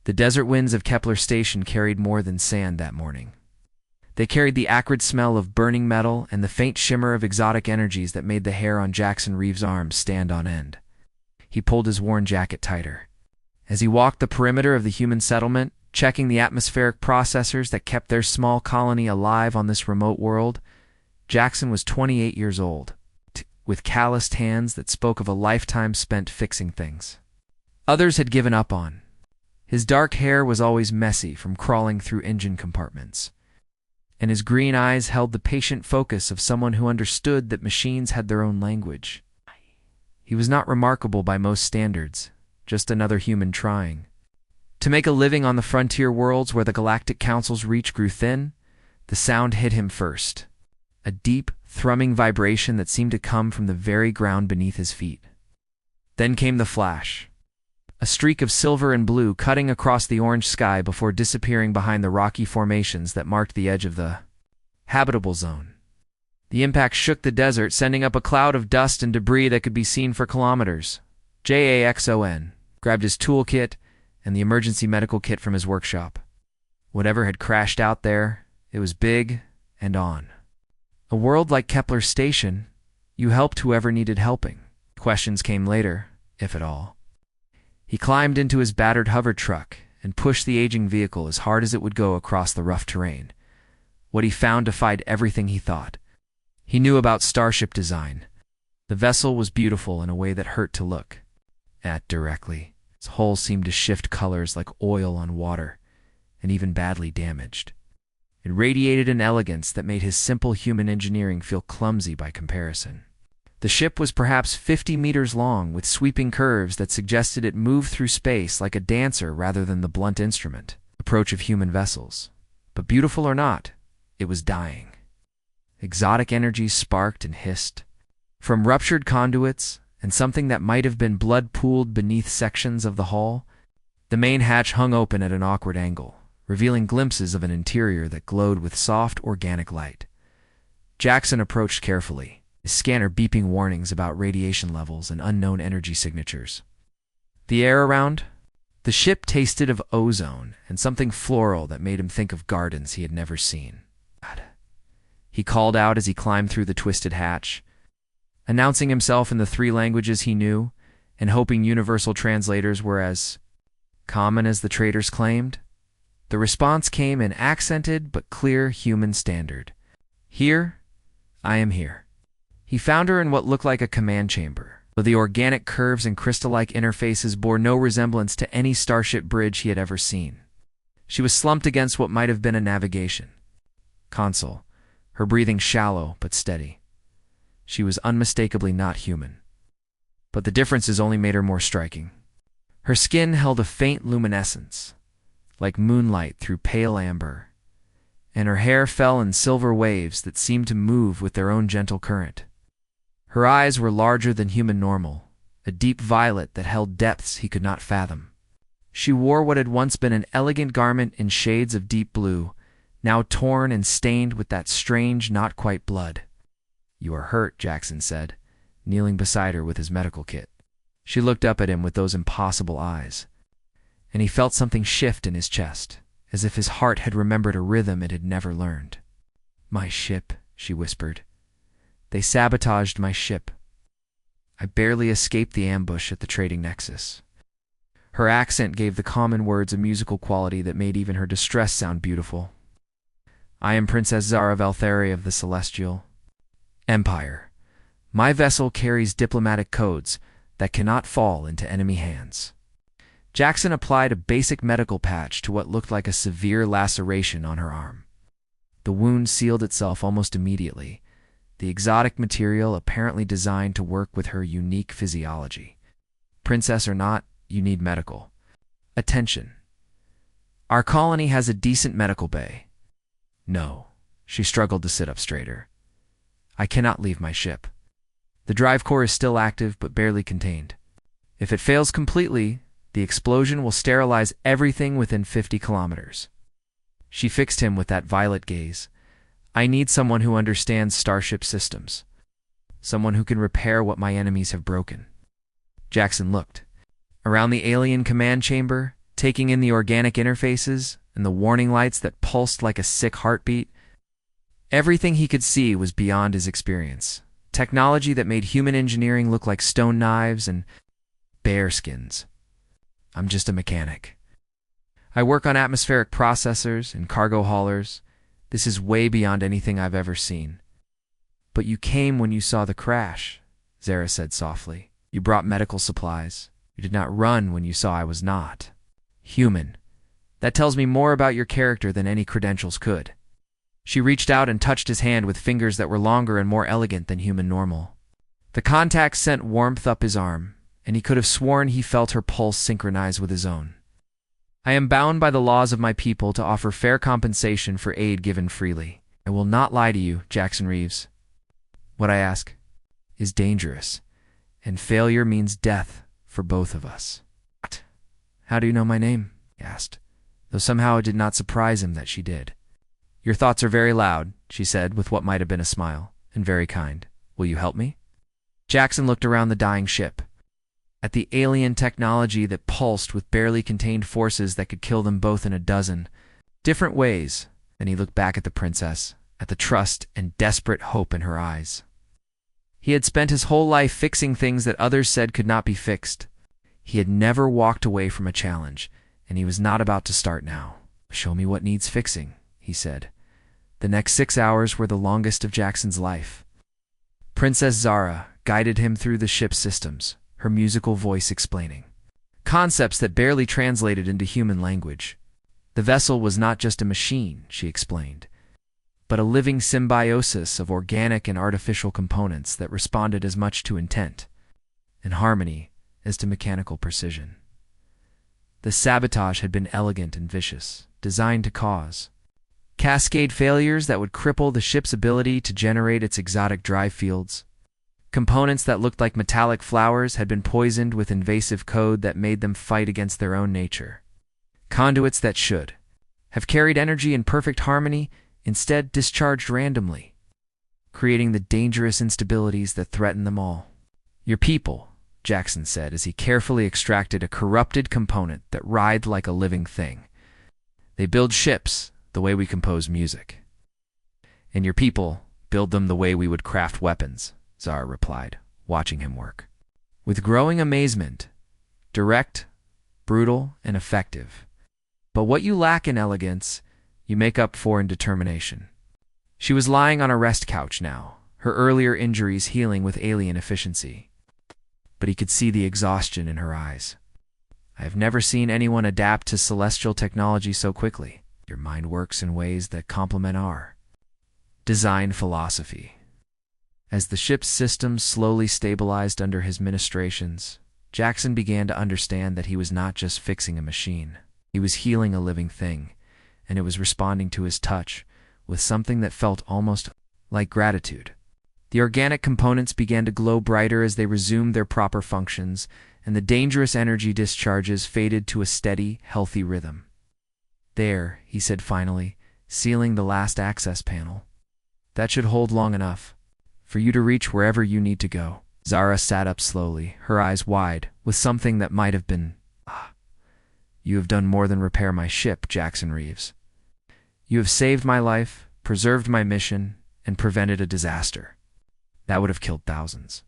The desert winds of Kepler Station carried more than sand that morning. They carried the acrid smell of burning metal and the faint shimmer of exotic energies that made the hair on Jackson Reeves' arms stand on end. He pulled his worn jacket tighter. As he walked the perimeter of the human settlement, checking the atmospheric processors that kept their small colony alive on this remote world, Jackson was 28 years old, with calloused hands that spoke of a lifetime spent fixing things others had given up on. His dark hair was always messy from crawling through engine compartments, and his green eyes held the patient focus of someone who understood that machines had their own language. He was not remarkable by most standards, just another human trying. To make a living on the frontier worlds where the Galactic Council's reach grew thin, the sound hit him first. A deep, thrumming vibration that seemed to come from the very ground beneath his feet. Then came the flash. A streak of silver and blue cutting across the orange sky before disappearing behind the rocky formations that marked the edge of the habitable zone. The impact shook the desert, sending up a cloud of dust and debris that could be seen for kilometers. Jackson grabbed his toolkit and the emergency medical kit from his workshop. Whatever had crashed out there, it was big and on. A world like Kepler Station, you helped whoever needed helping. Questions came later, if at all. He climbed into his battered hover truck and pushed the aging vehicle as hard as it would go across the rough terrain. What he found defied everything he thought. He knew about Starship design. The vessel was beautiful in a way that hurt to look at directly. Its hull seemed to shift colors like oil on water, and even badly damaged. It radiated an elegance that made his simple human engineering feel clumsy by comparison. The ship was perhaps 50 meters long, with sweeping curves that suggested it moved through space like a dancer rather than the blunt instrument approach of human vessels. But beautiful or not, it was dying. Exotic energies sparked and hissed. From ruptured conduits and something that might have been blood pooled beneath sections of the hull, the main hatch hung open at an awkward angle, revealing glimpses of an interior that glowed with soft, organic light. Jackson approached carefully, his scanner beeping warnings about radiation levels and unknown energy signatures. The air around? The ship tasted of ozone and something floral that made him think of gardens he had never seen. He called out as he climbed through the twisted hatch, announcing himself in the 3 languages he knew and hoping universal translators were as common as the traders claimed. The response came in accented but clear human standard. Here, I am here. He found her in what looked like a command chamber, though the organic curves and crystal-like interfaces bore no resemblance to any Starship bridge he had ever seen. She was slumped against what might have been a navigation console, her breathing shallow but steady. She was unmistakably not human. But the differences only made her more striking. Her skin held a faint luminescence, like moonlight through pale amber, and her hair fell in silver waves that seemed to move with their own gentle current. Her eyes were larger than human normal, a deep violet that held depths he could not fathom. She wore what had once been an elegant garment in shades of deep blue, now torn and stained with that strange, not-quite blood. "You are hurt," Jackson said, kneeling beside her with his medical kit. She looked up at him with those impossible eyes, and he felt something shift in his chest, as if his heart had remembered a rhythm it had never learned. "My ship," she whispered. "They sabotaged my ship. I barely escaped the ambush at the trading nexus." Her accent gave the common words a musical quality that made even her distress sound beautiful. "I am Princess Zara Valtheri of the Celestial Empire. My vessel carries diplomatic codes that cannot fall into enemy hands." Jackson applied a basic medical patch to what looked like a severe laceration on her arm. The wound sealed itself almost immediately, the exotic material apparently designed to work with her unique physiology. "Princess or not, you need medical attention. Our colony has a decent medical bay." "No." She struggled to sit up straighter. "I cannot leave my ship. The drive core is still active but barely contained. If it fails completely, the explosion will sterilize everything within 50 kilometers. She fixed him with that violet gaze. "I need someone who understands Starship systems. Someone who can repair what my enemies have broken." Jackson looked. Around the alien command chamber, taking in the organic interfaces and the warning lights that pulsed like a sick heartbeat. Everything he could see was beyond his experience. Technology that made human engineering look like stone knives and bear skins. I'm just a mechanic. I work on atmospheric processors and cargo haulers. This is way beyond anything I've ever seen. But you came when you saw the crash, Zara said softly. You brought medical supplies. You did not run when you saw I was not human. That tells me more about your character than any credentials could. She reached out and touched his hand with fingers that were longer and more elegant than human normal. The contact sent warmth up his arm, and he could have sworn he felt her pulse synchronize with his own. I am bound by the laws of my people to offer fair compensation for aid given freely. I will not lie to you, Jackson Reeves. What I ask is dangerous, and failure means death for both of us. How do you know my name? He asked, though somehow it did not surprise him that she did. Your thoughts are very loud, she said with what might have been a smile, and very kind. Will you help me? Jackson looked around the dying ship, at the alien technology that pulsed with barely contained forces that could kill them both in a dozen different ways. Then he looked back at the princess, at the trust and desperate hope in her eyes. He had spent his whole life fixing things that others said could not be fixed. He had never walked away from a challenge, and he was not about to start now. Show me what needs fixing, he said. The next 6 hours were the longest of Jackson's life. Princess Zara guided him through the ship's systems, her musical voice explaining concepts that barely translated into human language. The vessel was not just a machine, she explained, but a living symbiosis of organic and artificial components that responded as much to intent and harmony as to mechanical precision. The sabotage had been elegant and vicious, designed to cause cascade failures that would cripple the ship's ability to generate its exotic drive fields. Components that looked like metallic flowers had been poisoned with invasive code that made them fight against their own nature. Conduits that should have carried energy in perfect harmony instead discharged randomly, creating the dangerous instabilities that threatened them all. Your people, Jackson said as he carefully extracted a corrupted component that writhed like a living thing. They build ships the way we compose music. And your people build them the way we would craft weapons, Zara replied, watching him work. With growing amazement, direct, brutal, and effective. But what you lack in elegance, you make up for in determination. She was lying on a rest couch now, her earlier injuries healing with alien efficiency. But he could see the exhaustion in her eyes. I have never seen anyone adapt to celestial technology so quickly. Your mind works in ways that complement our design philosophy. As the ship's systems slowly stabilized under his ministrations, Jackson began to understand that he was not just fixing a machine. He was healing a living thing, and it was responding to his touch with something that felt almost like gratitude. The organic components began to glow brighter as they resumed their proper functions, and the dangerous energy discharges faded to a steady, healthy rhythm. There, he said finally, sealing the last access panel. That should hold long enough for you to reach wherever you need to go. Zara sat up slowly, her eyes wide, with something that might have been, You have done more than repair my ship, Jackson Reeves. You have saved my life, preserved my mission, and prevented a disaster that would have killed thousands.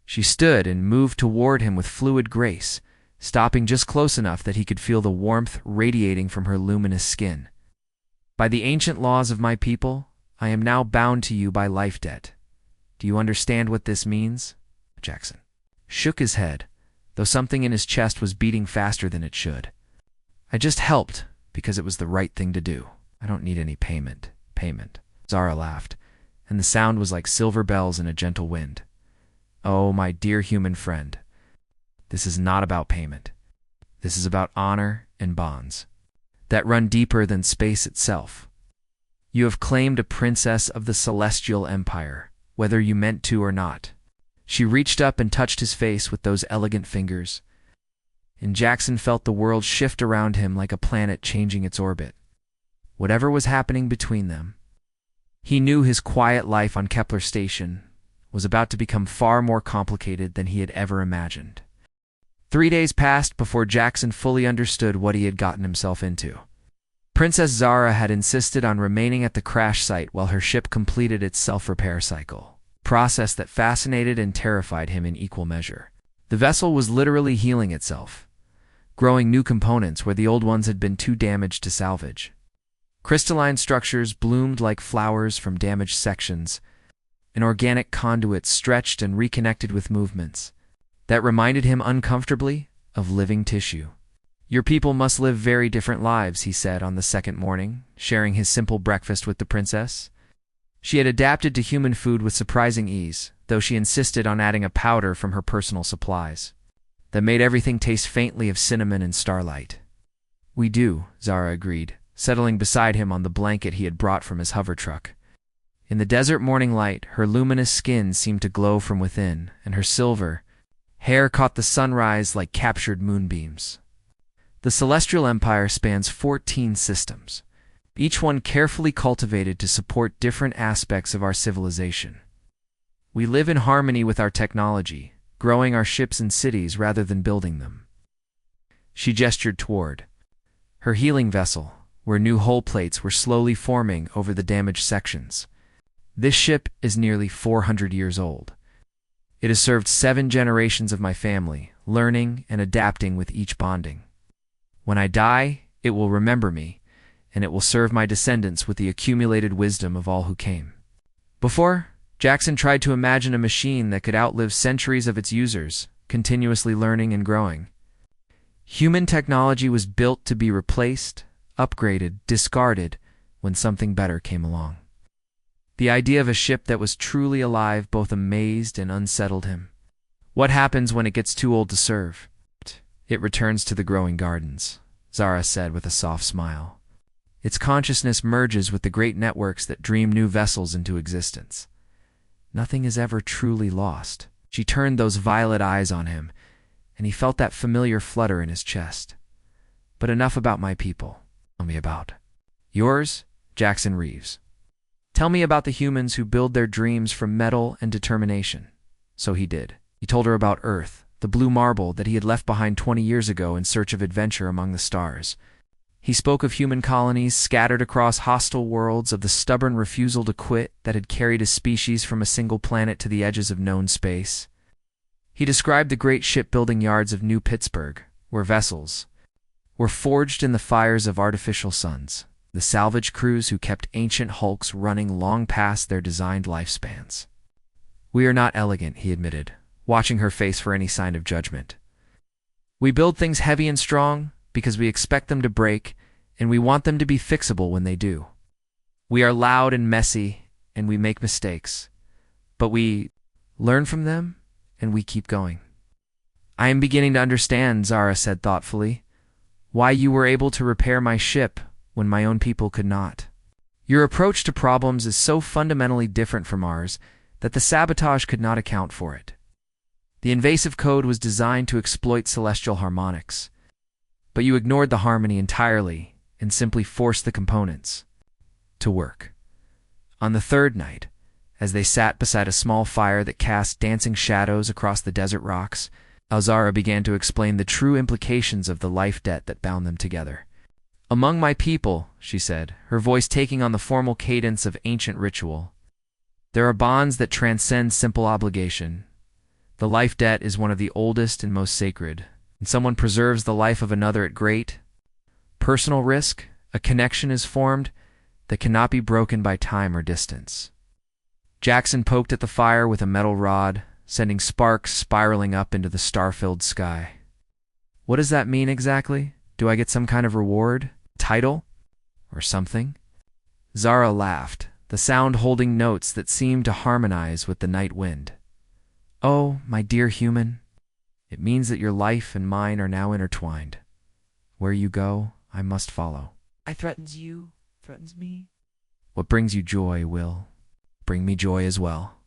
She stood and moved toward him with fluid grace, stopping just close enough that he could feel the warmth radiating from her luminous skin. By the ancient laws of my people, I am now bound to you by life debt. Do you understand what this means? Jackson shook his head, though something in his chest was beating faster than it should. I just helped because it was the right thing to do. I don't need any payment. Zara laughed, and the sound was like silver bells in a gentle wind. Oh, my dear human friend, this is not about payment. This is about honor and bonds that run deeper than space itself. You have claimed a princess of the celestial empire, whether you meant to or not. She reached up and touched his face with those elegant fingers, and Jackson felt the world shift around him like a planet changing its orbit. Whatever was happening between them, he knew his quiet life on Kepler Station was about to become far more complicated than he had ever imagined. 3 days passed before Jackson fully understood what he had gotten himself into. Princess Zara had insisted on remaining at the crash site while her ship completed its self-repair cycle, a process that fascinated and terrified him in equal measure. The vessel was literally healing itself, growing new components where the old ones had been too damaged to salvage. Crystalline structures bloomed like flowers from damaged sections, and organic conduits stretched and reconnected with movements that reminded him uncomfortably of living tissue. "Your people must live very different lives," he said on the second morning, sharing his simple breakfast with the princess. She had adapted to human food with surprising ease, though she insisted on adding a powder from her personal supplies that made everything taste faintly of cinnamon and starlight. "We do," Zara agreed, settling beside him on the blanket he had brought from his hover truck. In the desert morning light, her luminous skin seemed to glow from within, and her silver hair caught the sunrise like captured moonbeams. The Celestial Empire spans 14 systems, each one carefully cultivated to support different aspects of our civilization. We live in harmony with our technology, growing our ships and cities rather than building them. She gestured toward her healing vessel, where new hull plates were slowly forming over the damaged sections. "This ship is nearly 400 years old. It has served 7 generations of my family, learning and adapting with each bonding. When I die, it will remember me, and it will serve my descendants with the accumulated wisdom of all who came before." Jackson tried to imagine a machine that could outlive centuries of its users, continuously learning and growing. Human technology was built to be replaced, upgraded, discarded when something better came along. The idea of a ship that was truly alive both amazed and unsettled him. "What happens when it gets too old to serve?" "It returns to the growing gardens," Zara said with a soft smile. "Its consciousness merges with the great networks that dream new vessels into existence. Nothing is ever truly lost." She turned those violet eyes on him, and he felt that familiar flutter in his chest. "But enough about my people. Tell me about yours, Jackson Reeves. Tell me about the humans who build their dreams from metal and determination." So he did. He told her about Earth, the blue marble that he had left behind 20 years ago in search of adventure among the stars. He spoke of human colonies scattered across hostile worlds, of the stubborn refusal to quit that had carried a species from a single planet to the edges of known space. He described the great shipbuilding yards of New Pittsburgh, where vessels were forged in the fires of artificial suns, the salvage crews who kept ancient hulks running long past their designed lifespans. "We are not elegant," he admitted, watching her face for any sign of judgment. "We build things heavy and strong because we expect them to break, and we want them to be fixable when they do. We are loud and messy, and we make mistakes, but we learn from them, and we keep going." "I am beginning to understand," Zara said thoughtfully, "why you were able to repair my ship when my own people could not. Your approach to problems is so fundamentally different from ours that the sabotage could not account for it. The invasive code was designed to exploit celestial harmonics, but you ignored the harmony entirely and simply forced the components to work." On the third night, as they sat beside a small fire that cast dancing shadows across the desert rocks, Zara began to explain the true implications of the life debt that bound them together. "Among my people," she said, her voice taking on the formal cadence of ancient ritual, "there are bonds that transcend simple obligation. The life debt is one of the oldest and most sacred. When someone preserves the life of another at great personal risk, a connection is formed that cannot be broken by time or distance." Jackson poked at the fire with a metal rod, sending sparks spiraling up into the star-filled sky. "What does that mean exactly? Do I get some kind of reward? Title? Or something?" Zara laughed, the sound holding notes that seemed to harmonize with the night wind. "Oh, my dear human, it means that your life and mine are now intertwined. Where you go, I must follow. I threatens you, threatens me. What brings you joy will bring me joy as well."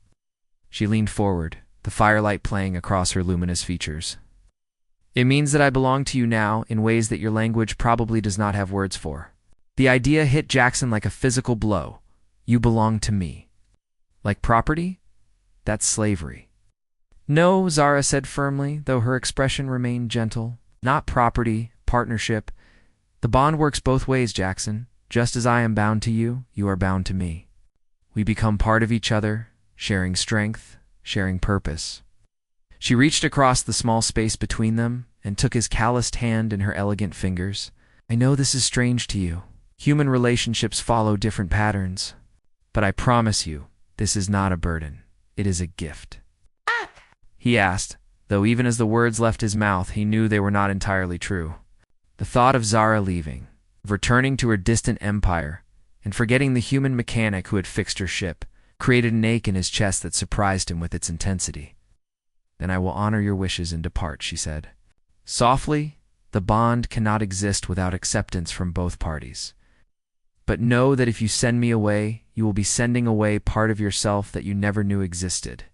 She leaned forward, the firelight playing across her luminous features. "It means that I belong to you now in ways that your language probably does not have words for." The idea hit Jackson like a physical blow. You belong to me. Like property? That's slavery. No, Zara said firmly, though her expression remained gentle. Not property, partnership. The bond works both ways, Jackson. Just as I am bound to you, you are bound to me. We become part of each other, sharing strength, sharing purpose. She reached across the small space between them and took his calloused hand in her elegant fingers. I know this is strange to you. Human relationships follow different patterns. But I promise you, this is not a burden. It is a gift. He asked, though even as the words left his mouth, he knew they were not entirely true. The thought of Zara leaving, of returning to her distant empire, and forgetting the human mechanic who had fixed her ship, created an ache in his chest that surprised him with its intensity. Then I will honor your wishes and depart, she said. Softly, the bond cannot exist without acceptance from both parties. But know that if you send me away, you will be sending away part of yourself that you never knew existed.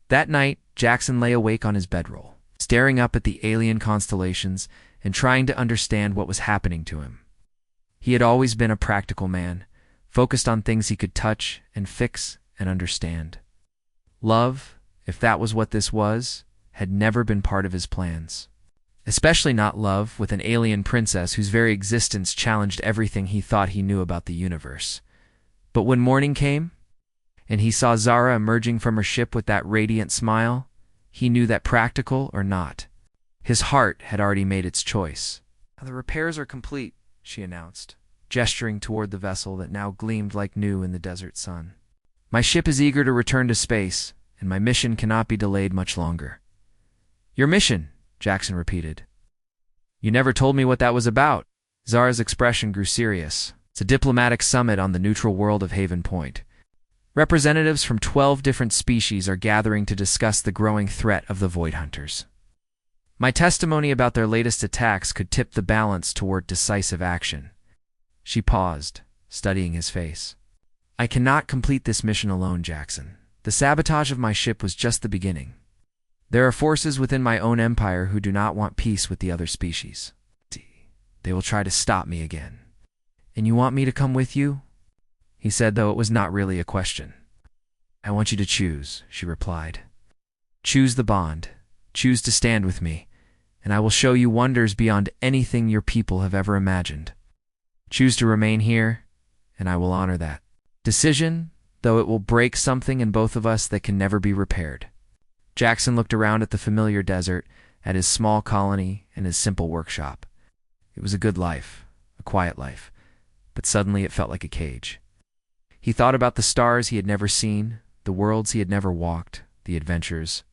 That night, Jackson lay awake on his bedroll, staring up at the alien constellations and trying to understand what was happening to him. He had always been a practical man, focused on things he could touch and fix and understand. Love, if that was what this was, had never been part of his plans. Especially not love with an alien princess whose very existence challenged everything he thought he knew about the universe. But when morning came, and he saw Zara emerging from her ship with that radiant smile, he knew that practical or not, his heart had already made its choice. The repairs are complete, she announced, gesturing toward the vessel that now gleamed like new in the desert sun. My ship is eager to return to space, and my mission cannot be delayed much longer. Your mission, Jackson repeated. You never told me what that was about. Zara's expression grew serious. It's a diplomatic summit on the neutral world of Haven Point. Representatives from 12 different species are gathering to discuss the growing threat of the Void Hunters. My testimony about their latest attacks could tip the balance toward decisive action. She paused, studying his face. I cannot complete this mission alone, Jackson. The sabotage of my ship was just the beginning. There are forces within my own empire who do not want peace with the other species. They will try to stop me again. And you want me to come with you? He said, though it was not really a question. I want you to choose, she replied. Choose the bond. Choose to stand with me, and I will show you wonders beyond anything your people have ever imagined. Choose to remain here, and I will honor that decision, though it will break something in both of us that can never be repaired. Jackson looked around at the familiar desert, at his small colony and his simple workshop. It was a good life, a quiet life, but suddenly it felt like a cage. He thought about the stars he had never seen, the worlds he had never walked, the adventures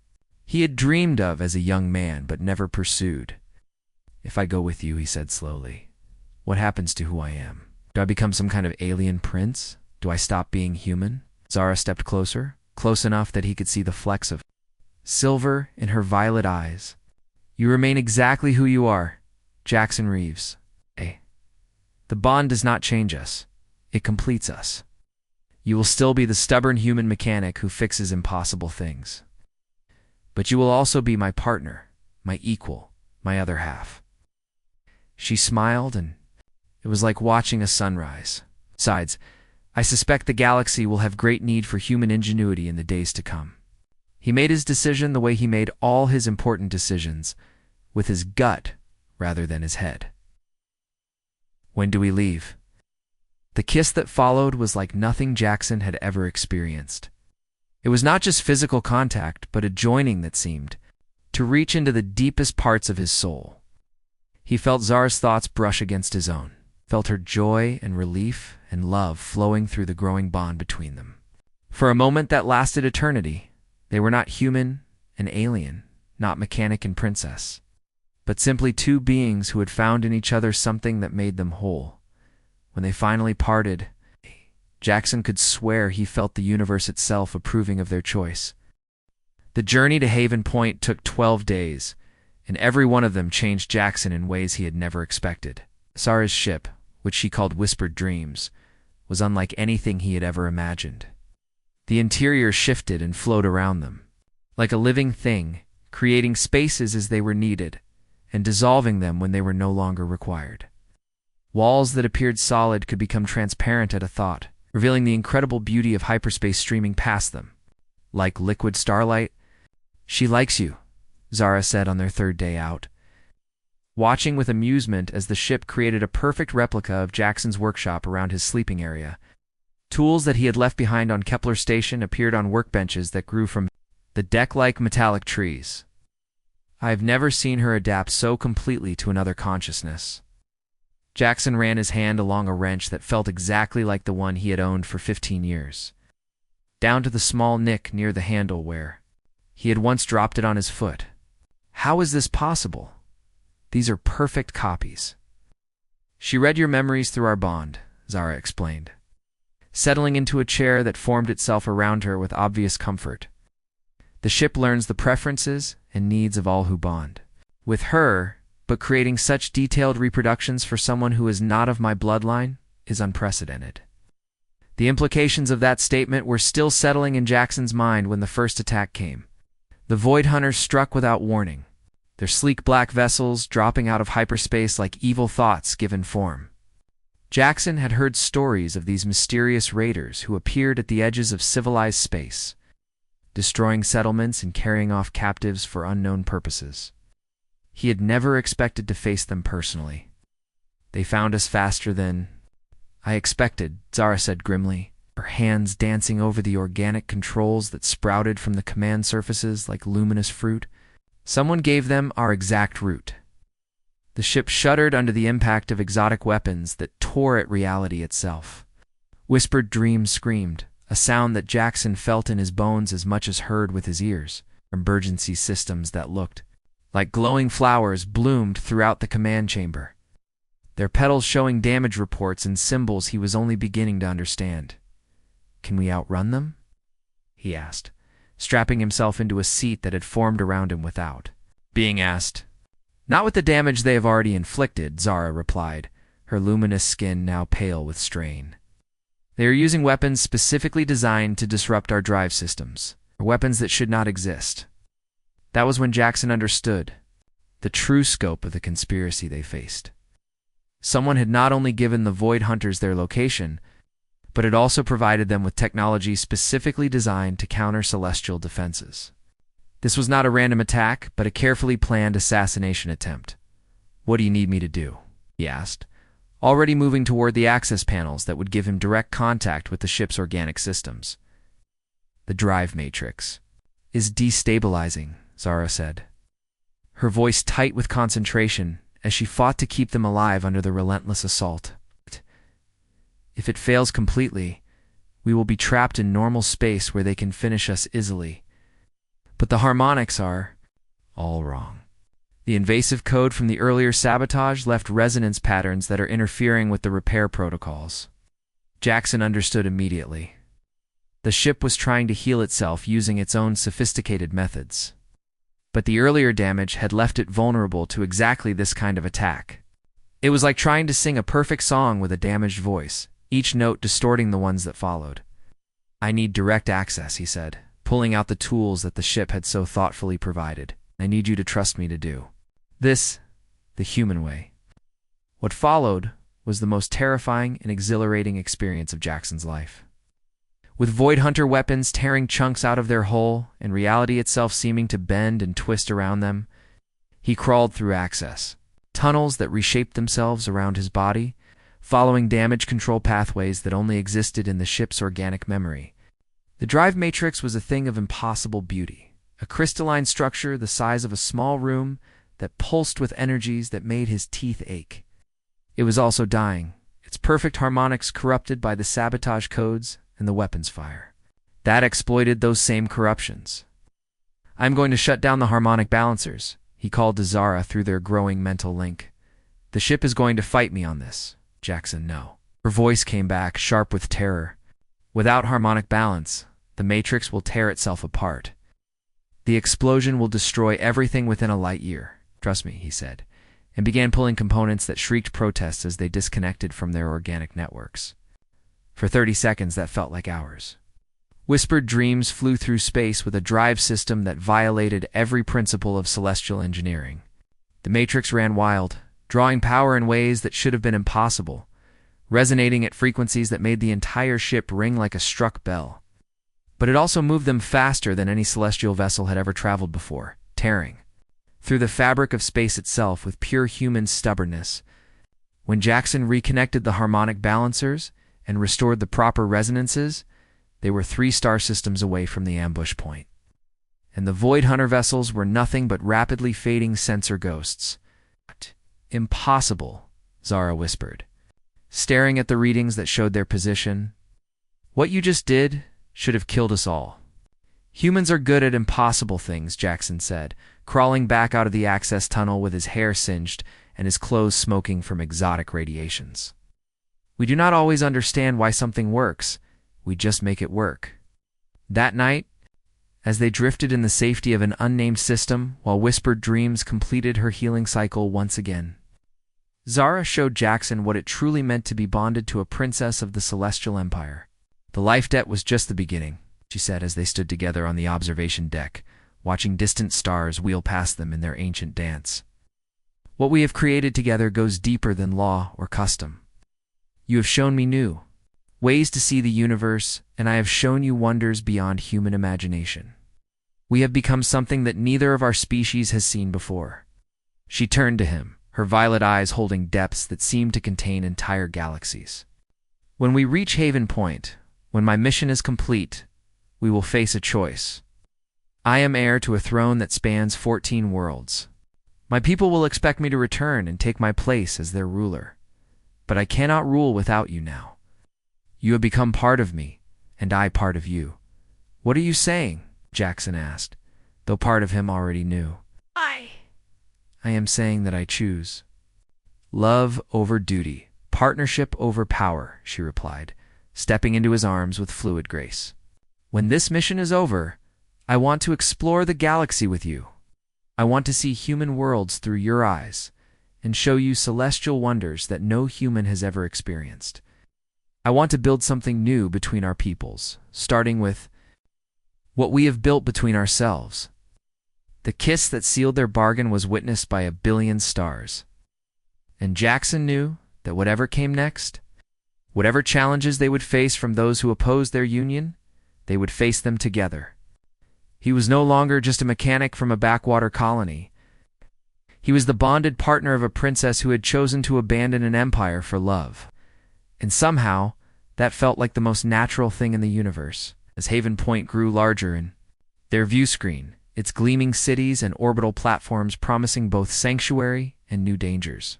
he had dreamed of as a young man but never pursued. If I go with you, he said slowly, what happens to who I am? Do I become some kind of alien prince? Do I stop being human? Zara stepped closer, close enough that he could see the flecks of silver in her violet eyes. You remain exactly who you are, Jackson Reeves. The bond does not change us. It completes us. You will still be the stubborn human mechanic who fixes impossible things. But you will also be my partner, my equal, my other half. She smiled, and it was like watching a sunrise. Besides, I suspect the galaxy will have great need for human ingenuity in the days to come. He made his decision the way he made all his important decisions, with his gut rather than his head. When do we leave? The kiss that followed was like nothing Jackson had ever experienced. It was not just physical contact, but a joining that seemed to reach into the deepest parts of his soul. He felt Zara's thoughts brush against his own, felt her joy and relief and love flowing through the growing bond between them. For a moment that lasted eternity, they were not human and alien, not mechanic and princess, but simply two beings who had found in each other something that made them whole. When they finally parted, Jackson could swear he felt the universe itself approving of their choice. The journey to Haven Point took 12 days, and every one of them changed Jackson in ways he had never expected. Zara's ship, which she called Whispered Dreams, was unlike anything he had ever imagined. The interior shifted and flowed around them, like a living thing, creating spaces as they were needed, and dissolving them when they were no longer required. Walls that appeared solid could become transparent at a thought, revealing the incredible beauty of hyperspace streaming past them. Like liquid starlight, She likes you, Zara said on their third day out, watching with amusement as the ship created a perfect replica of Jackson's workshop around his sleeping area. Tools that he had left behind on Kepler Station appeared on workbenches that grew from the deck-like metallic trees. I've never seen her adapt so completely to another consciousness. Jackson ran his hand along a wrench that felt exactly like the one he had owned for 15 years, down to the small nick near the handle where he had once dropped it on his foot. How is this possible? These are perfect copies. She read your memories through our bond, Zara explained, settling into a chair that formed itself around her with obvious comfort. The ship learns the preferences and needs of all who bond with her, but creating such detailed reproductions for someone who is not of my bloodline is unprecedented. The implications of that statement were still settling in Jackson's mind when the first attack came. The Void Hunters struck without warning, their sleek black vessels dropping out of hyperspace like evil thoughts given form. Jackson had heard stories of these mysterious raiders who appeared at the edges of civilized space, destroying settlements and carrying off captives for unknown purposes. He had never expected to face them personally. They found us faster than I expected, Zara said grimly, her hands dancing over the organic controls that sprouted from the command surfaces like luminous fruit. Someone gave them our exact route. The ship shuddered under the impact of exotic weapons that tore at reality itself. Whispered dreams screamed, a sound that Jackson felt in his bones as much as heard with his ears. Emergency systems that looked like glowing flowers bloomed throughout the command chamber, their petals showing damage reports and symbols he was only beginning to understand. Can we outrun them? He asked, strapping himself into a seat that had formed around him without being asked. Not with the damage they have already inflicted, Zara replied, her luminous skin now pale with strain. They are using weapons specifically designed to disrupt our drive systems, weapons that should not exist. That was when Jackson understood the true scope of the conspiracy they faced. Someone had not only given the Void Hunters their location, but had also provided them with technology specifically designed to counter celestial defenses. This was not a random attack, but a carefully planned assassination attempt. What do you need me to do? He asked, already moving toward the access panels that would give him direct contact with the ship's organic systems. The drive matrix is destabilizing, Zara said, her voice tight with concentration as she fought to keep them alive under the relentless assault. If it fails completely, we will be trapped in normal space where they can finish us easily. But the harmonics are all wrong. The invasive code from the earlier sabotage left resonance patterns that are interfering with the repair protocols. Jackson understood immediately. The ship was trying to heal itself using its own sophisticated methods. But the earlier damage had left it vulnerable to exactly this kind of attack. It was like trying to sing a perfect song with a damaged voice, each note distorting the ones that followed. I need direct access, he said, pulling out the tools that the ship had so thoughtfully provided. I need you to trust me to do this the human way. What followed was the most terrifying and exhilarating experience of Jackson's life. With Void Hunter weapons tearing chunks out of their hull and reality itself seeming to bend and twist around them, he crawled through access, tunnels that reshaped themselves around his body, following damage control pathways that only existed in the ship's organic memory. The drive matrix was a thing of impossible beauty, a crystalline structure the size of a small room that pulsed with energies that made his teeth ache. It was also dying, its perfect harmonics corrupted by the sabotage codes and the weapons fire that exploited those same corruptions. I'm going to shut down the harmonic balancers, he called to Zara through their growing mental link. The ship is going to fight me on this, Jackson. No. Her voice came back, sharp with terror. Without harmonic balance, the matrix will tear itself apart. The explosion will destroy everything within a light year. Trust me, he said, and began pulling components that shrieked protests as they disconnected from their organic networks. For 30 seconds, that felt like hours. Whispered dreams flew through space with a drive system that violated every principle of celestial engineering. The matrix ran wild, drawing power in ways that should have been impossible, resonating at frequencies that made the entire ship ring like a struck bell. But it also moved them faster than any celestial vessel had ever traveled before, tearing through the fabric of space itself with pure human stubbornness. When Jackson reconnected the harmonic balancers and restored the proper resonances, they were 3 star systems away from the ambush point. And the Void Hunter vessels were nothing but rapidly fading sensor ghosts. Impossible, Zara whispered, staring at the readings that showed their position. What you just did should have killed us all. Humans are good at impossible things, Jackson said, crawling back out of the access tunnel with his hair singed and his clothes smoking from exotic radiations. We do not always understand why something works, we just make it work. That night, as they drifted in the safety of an unnamed system while Whispered Dreams completed her healing cycle once again, Zara showed Jackson what it truly meant to be bonded to a princess of the Celestial Empire. The life debt was just the beginning, she said as they stood together on the observation deck, watching distant stars wheel past them in their ancient dance. What we have created together goes deeper than law or custom. You have shown me new ways to see the universe, and I have shown you wonders beyond human imagination. We have become something that neither of our species has seen before. She turned to him, her violet eyes holding depths that seemed to contain entire galaxies. When we reach Haven Point, when my mission is complete, we will face a choice. I am heir to a throne that spans 14 worlds. My people will expect me to return and take my place as their ruler. But I cannot rule without you now. You have become part of me, and I part of you. What are you saying? Jackson asked, though part of him already knew. I am saying that I choose love over duty, partnership over power, she replied, stepping into his arms with fluid grace. When this mission is over, I want to explore the galaxy with you. I want to see human worlds through your eyes and show you celestial wonders that no human has ever experienced. I want to build something new between our peoples, starting with what we have built between ourselves. The kiss that sealed their bargain was witnessed by 1 billion stars. And Jackson knew that whatever came next, whatever challenges they would face from those who opposed their union, they would face them together. He was no longer just a mechanic from a backwater colony. He was the bonded partner of a princess who had chosen to abandon an empire for love. And somehow, that felt like the most natural thing in the universe, as Haven Point grew larger in their view screen, its gleaming cities and orbital platforms promising both sanctuary and new dangers.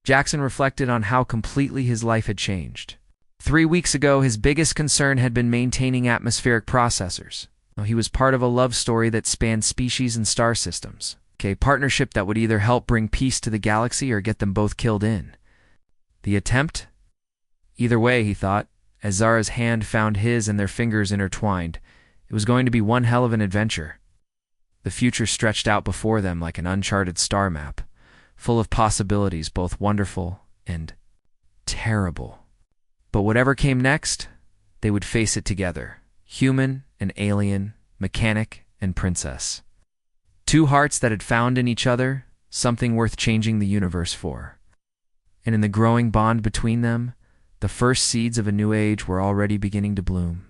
Jackson reflected on how completely his life had changed. 3 weeks ago, his biggest concern had been maintaining atmospheric processors. He was part of a love story that spanned species and star systems. A partnership that would either help bring peace to the galaxy or get them both killed in. The attempt? Either way, he thought, as Zara's hand found his and their fingers intertwined, it was going to be one hell of an adventure. The future stretched out before them like an uncharted star map, full of possibilities both wonderful and terrible. But whatever came next, they would face it together, human and alien, mechanic and princess. 2 hearts that had found in each other something worth changing the universe for. And in the growing bond between them, the first seeds of a new age were already beginning to bloom.